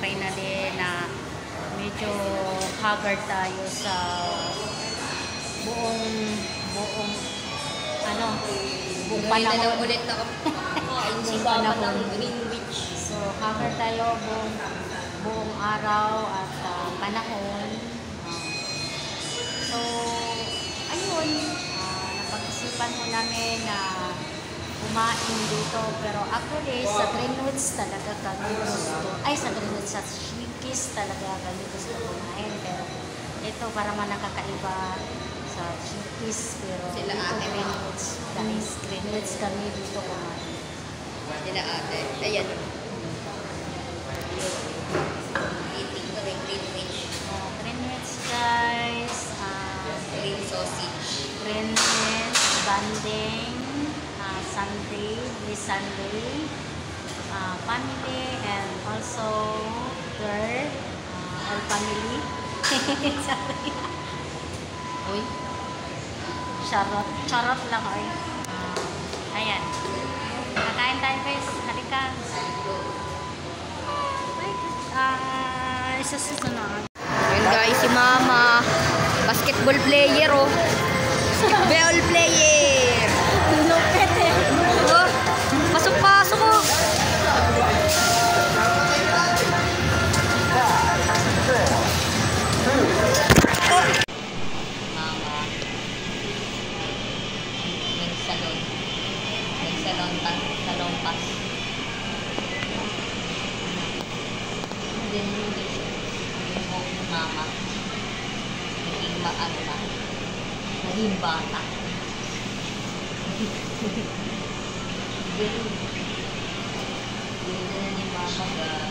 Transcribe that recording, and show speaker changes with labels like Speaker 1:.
Speaker 1: Finally na medyo haggard tayo sa buong panahon ulit na buong panahon. Greenwich. So haggard tayo buong araw at panahon. So ayun, napag-isipan mo namin na kumain dito, pero actually sa Greenwich talaga kami gusto, sa Greenwich, sa Shikis talaga kami gusto kumain, pero ito para man nakakaiba sa Shikis, pero sila dito Greenwich, guys, Greenwich kami dito kumain. Sila ate, ayan. Eating kami Greenwich. Greenwich guys, green sausage, Greenwich, banding, Sunday, this Sunday, family, and also girl, all family. Uy, charot lang, oy. Ayan, nakain tayo guys, halika. Isa susunod.
Speaker 2: Ayan guys, si mama, basketball player, oh. Basketball player. Pasok-pasok ko. Mama. Nagsalon pas. Then yung mama. Naging maano na. Naging bata. Ganun na ni mama ba?